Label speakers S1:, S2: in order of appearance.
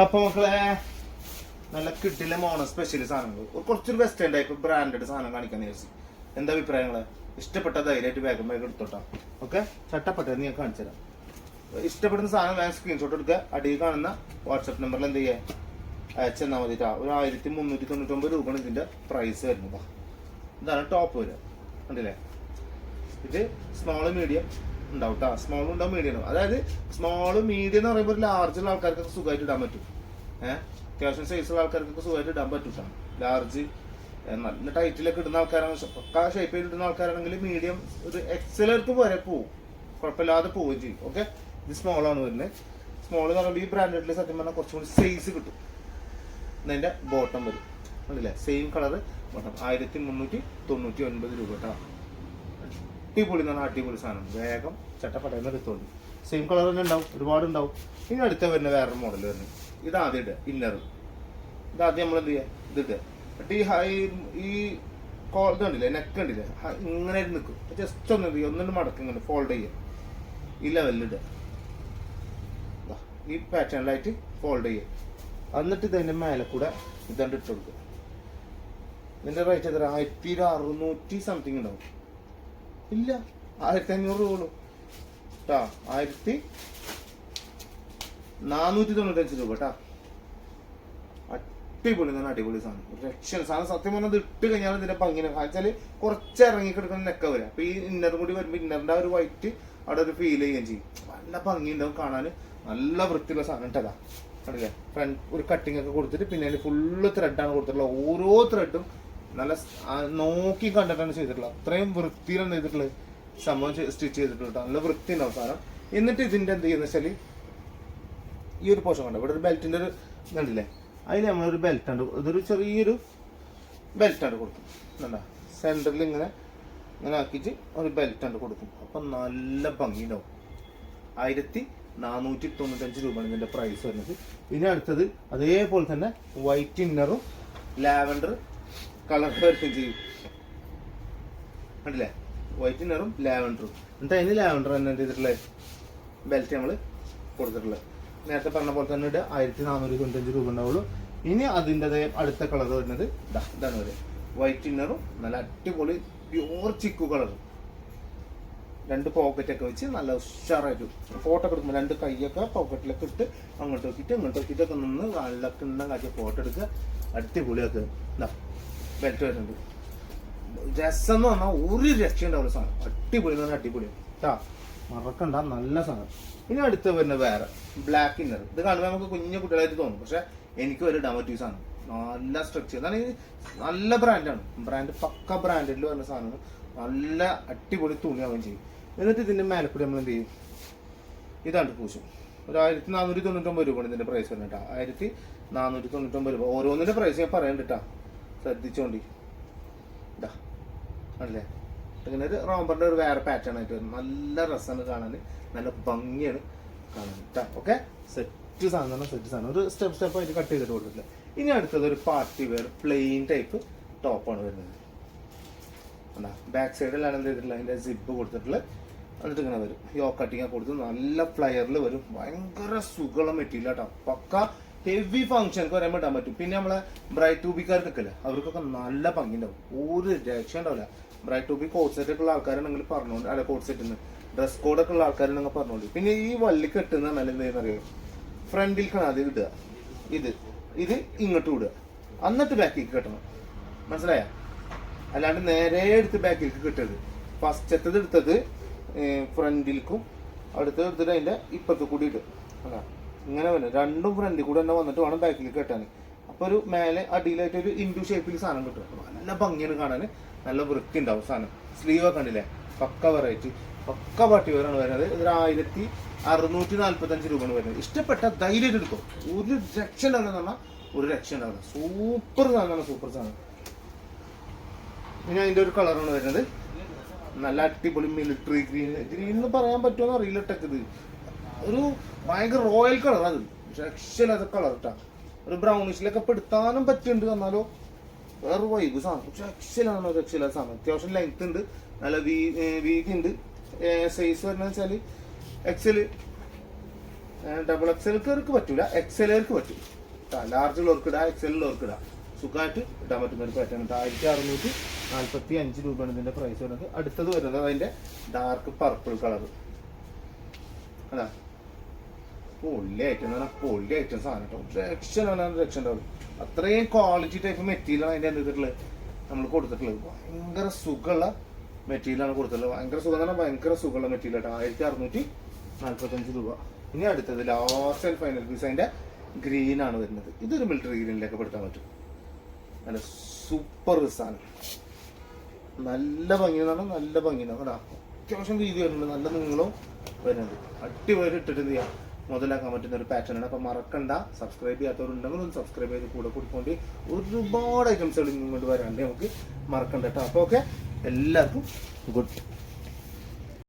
S1: അപ്പൊ മക്കളെ നല്ല കിട്ടില്ല മോണോ സ്പെഷ്യൽ സാധനങ്ങൾ കുറച്ചൊരു വെസ്റ്റേൺ ടൈപ്പ് ബ്രാൻഡഡ് സാധനം കാണിക്കാൻ വിചാരിച്ചു. എന്താ അഭിപ്രായങ്ങള്? ഇഷ്ടപ്പെട്ട ധൈര്യമായിട്ട് വേഗം വേഗം എടുത്തോട്ടാ. ഓക്കെ, ചട്ടപ്പെട്ടത് ഞാൻ കാണിച്ചു തരാം. ഇഷ്ടപ്പെടുന്ന സാധനം വേഗം സ്ക്രീൻഷോട്ട് എടുക്കുക. അടിയിൽ കാണുന്ന വാട്സപ്പ് നമ്പറിൽ എന്ത് ചെയ്യാ അയച്ചെന്നാൽ മതിട്ടാ. ഒരു 1399 രൂപയാണ് ഇതിന്റെ പ്രൈസ് വരുന്നത്. ഇതാണ് ടോപ്പ് വരിക, കണ്ടില്ലേ? ഇത് സ്മോള് മീഡിയം ഉണ്ടാവും കേട്ടോ. സ്മോളും ഉണ്ടാവും, മീഡിയം ഉണ്ടാവും. അതായത് സ്മോള് മീഡിയം എന്ന് പറയുമ്പോൾ ലാർജുള്ള ആൾക്കാർക്കൊക്കെ സുഖമായിട്ട് ഇടാൻ പറ്റും. അത്യാവശ്യം സൈസുള്ള ആൾക്കാർക്കൊക്കെ സുഖമായിട്ട് ഇടാൻ പറ്റും. ലാർജ് നല്ല ടൈറ്റിലൊക്കെ ഇടുന്ന ആൾക്കാരാണ്, പക്കാ ഷേപ്പ് ചെയ്ത് ഇടുന്ന ആൾക്കാരാണെങ്കിൽ മീഡിയം ഒരു എക്സലർക്ക് വരെ പോവും, കുഴപ്പമില്ലാതെ പോവുകയും ചെയ്യും. ഓക്കെ, ഇത് സ്മോളാണ് വരുന്നത്. സ്മോൾ എന്ന് പറയുമ്പോൾ ഈ ബ്രാൻഡഡിൽ സത്യം പറഞ്ഞാൽ കുറച്ചും കൂടി സൈസ് കിട്ടും. ഇതിന്റെ ബോട്ടം വരും, കണ്ടില്ലേ? Same colour bottom. 1399 രൂപ കേട്ടോ. അടിപൊളി എന്ന് പറഞ്ഞാൽ അടിപൊളി സാധനം. വേഗം ചട്ടപ്പടയെന്ന് എടുത്തോണ്ട്. സെയിം കളർ തന്നെ ഉണ്ടാവും, ഒരുപാട് ഉണ്ടാവും. ഇനി അടുത്ത വരുന്ന വേറൊരു മോഡൽ വരുന്നത്. ഇത് ആദ്യം ഇടുക, ഇന്നർ. ഇതാദ്യം നമ്മൾ എന്ത് ചെയ്യുക, ഇതിട്ട് എന്നിട്ട് ഈ ഇത് കണ്ടില്ലേ, നെക്ക് കണ്ടില്ലേ, ഇങ്ങനെ നിൽക്കും. ജസ്റ്റ് ഒന്ന് എന്ത് ചെയ്യുക, ഒന്നും മടക്കി ഇങ്ങനെ ഫോൾഡ് ചെയ്യുക. ഈ ലെവലിലിടുക, ഈ പാറ്റേണിലായിട്ട് ഫോൾഡ് ചെയ്യുക. എന്നിട്ട് ഇതിൻ്റെ മേലെ കൂടെ ഇതാണ്ട് ഇട്ട് കൊടുക്കുക. ഇതിൻ്റെ റേറ്റ് എത്ര? 1600 സംതിങ് ഉണ്ടാവും. ഇല്ല, 1500 രൂപ ഉള്ളൂ കേട്ടാ. 1495 രൂപ കേട്ടാ. അടിപൊളി തന്നെ, അടിപൊളി സാധനം. രക്ഷ സാധനം. സത്യം പറഞ്ഞത് ഇട്ട് കഴിഞ്ഞാൽ ഇതിന്റെ ഭംഗിനെ വെച്ചാൽ കുറച്ച് ഇറങ്ങി കിടക്കുന്ന നെക്ക വരിക. അപ്പൊ ഈ ഇന്നറും കൂടി വരുമ്പോൾ ഇന്നറിന്റെ ആ ഒരു വൈറ്റ് അവിടെ ഒരു ഫീൽ ചെയ്യുകയും ചെയ്യും. നല്ല ഭംഗി ഉണ്ടാവും കാണാൻ. നല്ല വൃത്തിയുള്ള സാധനം ഇട്ടതാ, കണ്ടില്ലേ? ഫ്രണ്ട് ഒരു കട്ടിങ് ഒക്കെ കൊടുത്തിട്ട് പിന്നെ അതിൽ ഫുള്ള് ത്രെഡാണ് കൊടുത്തിട്ടുള്ളത്. ഓരോ ത്രെഡും നല്ല നോക്കി കണ്ടിട്ടാണ് ചെയ്തിട്ടുള്ളത്. അത്രയും വൃത്തിയിലാണ് ചെയ്തിട്ടുള്ളത് സംഭവം. സ്റ്റിച്ച് ചെയ്തിട്ടുണ്ട്, നല്ല വൃത്തി ഉണ്ടാവും സാധനം. എന്നിട്ട് ഇതിന്റെ എന്ത് ചെയ്യുന്ന വെച്ചാൽ ഈ ഒരു പോർഷൻ കണ്ടോ, ഇവിടെ ഒരു ബെൽറ്റിന്റെ ഒരു ഇതുണ്ടല്ലേ, അതിന് നമ്മളൊരു ബെൽറ്റ് ഉണ്ട്. ഇതൊരു ചെറിയൊരു ബെൽറ്റാണ് കൊടുക്കും. എന്താ സെന്ററിൽ ഇങ്ങനെ ഇങ്ങനെ ആക്കിയിട്ട് ഒരു ബെൽറ്റാണ് കൊടുക്കും. അപ്പം നല്ല ഭംഗി ഉണ്ടാവും. 1495 രൂപയാണ് ഇതിന്റെ പ്രൈസ് വരുന്നത്. ഇനി അടുത്തത് അതേപോലെ തന്നെ വൈറ്റ് ഇന്നറും ലാവൻഡർ കളർ വരികയും ചെയ്യും, കണ്ടില്ലേ? വൈറ്റ് ഇന്നറും ലാവൻഡറും. എന്നിട്ട് അതിന് ലാവൻഡർ തന്നെ എന്ത് ചെയ്തിട്ടുള്ളത് ബെൽറ്റ് നമ്മൾ കൊടുത്തിട്ടുള്ളത്. നേരത്തെ പറഞ്ഞ പോലെ തന്നെ ഇട്ട് 1495 രൂപ ഉണ്ടാവുള്ളൂ. ഇനി അതിൻ്റെ അടുത്ത കളർ വരുന്നത് ഇതാണ് വരെ വൈറ്റ് ഇന്നറും നല്ല അടിപൊളി പ്യൂർ ചിക്കു കളറും. 2 പോക്കറ്റൊക്കെ വെച്ച് നല്ല ഉഷാറായിട്ട് ഫോട്ടോ ഒക്കെ എടുക്കുമ്പോൾ 2 കൈയൊക്കെ പോക്കറ്റിലൊക്കെ ഇട്ട് അങ്ങോട്ട് നോക്കിയിട്ട് ഇങ്ങോട്ട് നോക്കിയിട്ടൊക്കെ നിന്ന് നല്ല കിണ്ണം കാട്ടിയ ഫോട്ടോ എടുക്കുക. അടിപൊളിയൊക്കെ ബെൽറ്റ് വരുന്നുണ്ട്. രസം എന്ന് പറഞ്ഞാൽ ഒരു രക്ഷ ഉണ്ടാവുന്ന സാധനം. അടിപൊളി എന്ന് പറഞ്ഞാൽ അടിപൊളി കേട്ടാ, മറക്കണ്ട, നല്ല സാധനം. ഇനി അടുത്ത് വരുന്നത് വേറെ ബ്ലാക്ക് ഇന്നർ. ഇത് കാണുമ്പോൾ നമുക്ക് കുഞ്ഞു കുട്ടികളായിട്ട് തോന്നും, പക്ഷെ എനിക്ക് ഒരു ഇടാൻ പറ്റിയ സാധനം. നല്ല സ്ട്രക്ചർ, അതാണ് നല്ല ബ്രാൻഡാണ്. ബ്രാൻഡ് പക്ക ബ്രാൻഡിൽ വരുന്ന സാധനം. നല്ല അടിപൊളി തുണിയാവുകയും ചെയ്യും. എന്നിട്ട് ഇതിന്റെ മേലക്കൂടി നമ്മൾ എന്ത് ചെയ്യും, ഇതാണ് പൂശും. ഒരു 1499 രൂപയാണ് ഇതിന്റെ പ്രൈസ് വരുന്നത് കേട്ടോ. 1499 രൂപ. ഓരോന്നിന്റെ പ്രൈസ് ഞാൻ പറയണ്ടിട്ടാ, ശ്രദ്ധിച്ചോണ്ടി. ഇതാ അല്ലേ, ഇങ്ങനെ ഒരു റോംബറിന്റെ ഒരു വേറെ പാറ്റേൺ ആയിട്ട് വരും. നല്ല രസമാണ് കാണാൻ, നല്ല ഭംഗിയാണ് കാണാൻ കേട്ടോ. ഓക്കെ, സെറ്റ് സാധനം, സെറ്റ് സാധനം. ഒരു സ്റ്റെപ്പ് ആയിട്ട് കട്ട് ചെയ്തിട്ട് കൊടുത്തിട്ടില്ല. ഇനി അടുത്തത് ഒരു പാർട്ടി വെയർ പ്ലെയിൻ ടൈപ്പ് ടോപ്പാണ് വരുന്നത്. എന്താ ബാക്ക് സൈഡിലാണ് എന്ത് ചെയ്തിട്ടുള്ളത്, അതിന്റെ സിബ് കൊടുത്തിട്ടുള്ളത്. എന്നിട്ട് ഇങ്ങനെ വരും, യോ കട്ടിങ് കൊടുത്ത് നല്ല ഫ്ലയറിൽ വരും. ഭയങ്കര സുഖമുള്ള മെറ്റീരിയൽ കേട്ടോ. പക്ക ഹെവി ഫംഗ്ഷനൊക്കെ വരാൻ ഇടാൻ പറ്റും. പിന്നെ നമ്മളെ ബ്രൈറ്റ് ടൂബിക്കാർക്കൊക്കെ അല്ലേ, അവർക്കൊക്കെ നല്ല ഭംഗി ഉണ്ടാവും. ഒരു രക്ഷ ഉണ്ടാവില്ല. ബ്രൈറ്റ് ടൂബി കോട്ട് സെറ്റ് ഒക്കെ ഉള്ള ആൾക്കാരുണ്ടെങ്കിൽ പറഞ്ഞോണ്ട്, അല്ല കോട്ട് സെറ്റിന് ഡ്രസ് കോഡൊക്കെ ഉള്ള ആൾക്കാരുണ്ടെങ്കിൽ പറഞ്ഞോണ്ട്. പിന്നെ ഈ വള്ളി കെട്ടുന്ന നല്ല എന്തെന്ന് അറിയാം, ഫ്രണ്ടിലേക്കാണ് ആദ്യം ഇടുക. ഇത് ഇങ്ങോട്ട് വിടുക, എന്നിട്ട് ബാക്കിലേക്ക് കെട്ടണം. മനസ്സിലായ? അല്ലാണ്ട് നേരെ എടുത്ത് ബാക്കിലേക്ക് കെട്ടരുത്. ഫസ്റ്റത്തത് എടുത്തത് ഫ്രണ്ടിലേക്കും അടുത്തത് എടുത്തിട്ട് അതിന്റെ ഇപ്പുറത്ത് കൂടി ഇടുക. അല്ല ഇങ്ങനെ വരും, രണ്ടും ഫ്രണ്ടിൽ കൂടെ തന്നെ വന്നിട്ട് വേണം ബാക്കിലേക്ക് കെട്ടാൻ. അപ്പൊ ഒരു മേലെ അടിയിലായിട്ട് ഒരു ഇൻഡു ഷേപ്പിൽ സാധനം കിട്ടും. നല്ല ഭംഗിയാണ് കാണാൻ, നല്ല വൃത്തി ഉണ്ടാവും സാധനം. സ്ലീവ് ഒക്കെ കണ്ടില്ലേ, പക്ക വെറൈറ്റി, പക്ക പാർട്ടി വെയറാണ് വരുന്നത്. ഇത് 1645 രൂപയാണ് വരുന്നത്. ഇഷ്ടപ്പെട്ട ധൈര്യമായിട്ട് എടുക്കും, ഒരു രക്ഷ ഉണ്ടാവില്ലെന്ന് പറഞ്ഞാൽ ഒരു രക്ഷ ഉണ്ടാവില്ല. സൂപ്പർ സാധനമാണ്, സൂപ്പർ സാധനം. ഇനി അതിന്റെ ഒരു കളറാണ് വരുന്നത്, നല്ല അടിപൊളി മിലിറ്ററി ഗ്രീൻ. ഗ്രീൻ എന്ന് പറയാൻ പറ്റുമോ അറിയില്ല ടെക്ക്. ഇത് ഒരു ഭയങ്കര റോയൽ കളർ, അത് രക്ഷയില്ലാത്ത കളർ കേട്ടാ. ഒരു ബ്രൗണിഷിലൊക്കെ പെടുത്താനും പറ്റുന്നുണ്ട്, എന്നാലോ വേറെ വൈബ് സാധനം. രക്ഷയിലാണ്, രക്ഷയില്ലാത്ത സാധനം. അത്യാവശ്യം ലെങ്ത് ഉണ്ട്, നല്ല വീതി ഉണ്ട്. സൈസ് വരുന്നത് വെച്ചാൽ എക്സൽ ഡബിൾ എക്സലുകാർക്ക് പറ്റൂല, എക്സലുകാർക്ക് പറ്റും. ലാർജ് ഉള്ളവർക്ക് ഇടാം, എക്സൽ ഉള്ളവർക്ക് ഇടാം. സുഖമായിട്ട് ഇടാൻ പറ്റുന്ന ഒരു പാറ്റേൺ. 1645 രൂപയാണ് ഇതിന്റെ പ്രൈസ് വരുന്നത്. അടുത്തത് വരുന്നത് അതിന്റെ ഡാർക്ക് പർപ്പിൾ കളർ. അതാ പൊള്ളി ഐറ്റം എന്ന് പറഞ്ഞാൽ പൊള്ളി ഐറ്റം സാധനം കേട്ടോ. രക്ഷ ഉണ്ടാവും. അത്രയും ക്വാളിറ്റി ടൈപ്പ് മെറ്റീരിയലാണ് അതിന്റെ എന്തിട്ടുള്ളത് നമ്മൾ കൊടുത്തിട്ടുള്ളത്. ഭയങ്കര സുഖമുള്ള മെറ്റീരിയലാണ് കൊടുത്തിട്ടുള്ളത്. ഭയങ്കര സുഖം എന്ന് പറഞ്ഞാൽ ഭയങ്കര സുഖമുള്ള മെറ്റീരിയൽ ആട്ടോ. 1645 രൂപ. ഇനി അടുത്തത് ലാസ്റ്റ് ആൻഡ് ഫൈനൽ പീസ് അതിന്റെ ഗ്രീൻ ആണ് വരുന്നത്. ഇതൊരു മിലിറ്ററി ഗ്രീനിലേക്ക് പെടുത്താൻ പറ്റും. നല്ല സൂപ്പർ സാധനം, നല്ല ഭംഗിയാണ്, നല്ല ഭംഗിയാണ് കേട്ടോ. അത്യാവശ്യം വീതി വരുന്നുണ്ട്, നല്ല നീളവും വരുന്നുണ്ട്. അടിപൊളി ഇട്ടിട്ട് എന്ത് ചെയ്യാം മുതലാക്കാൻ പറ്റുന്ന ഒരു പാറ്റേൺ ആണ്. അപ്പം മറക്കണ്ട, സബ്സ്ക്രൈബ് ചെയ്യാത്തവരുണ്ടെങ്കിൽ ഒന്ന് സബ്സ്ക്രൈബ് ചെയ്ത് കൂടെ കൊടുക്കൊണ്ട് ഒരുപാട് ഐറ്റംസുകൾ ഇങ്ങോട്ട് വരാണ്ട് നമുക്ക് മറക്കണ്ട കേട്ടോ. അപ്പോൾ ഓക്കെ, എല്ലാവർക്കും ഗുഡ്.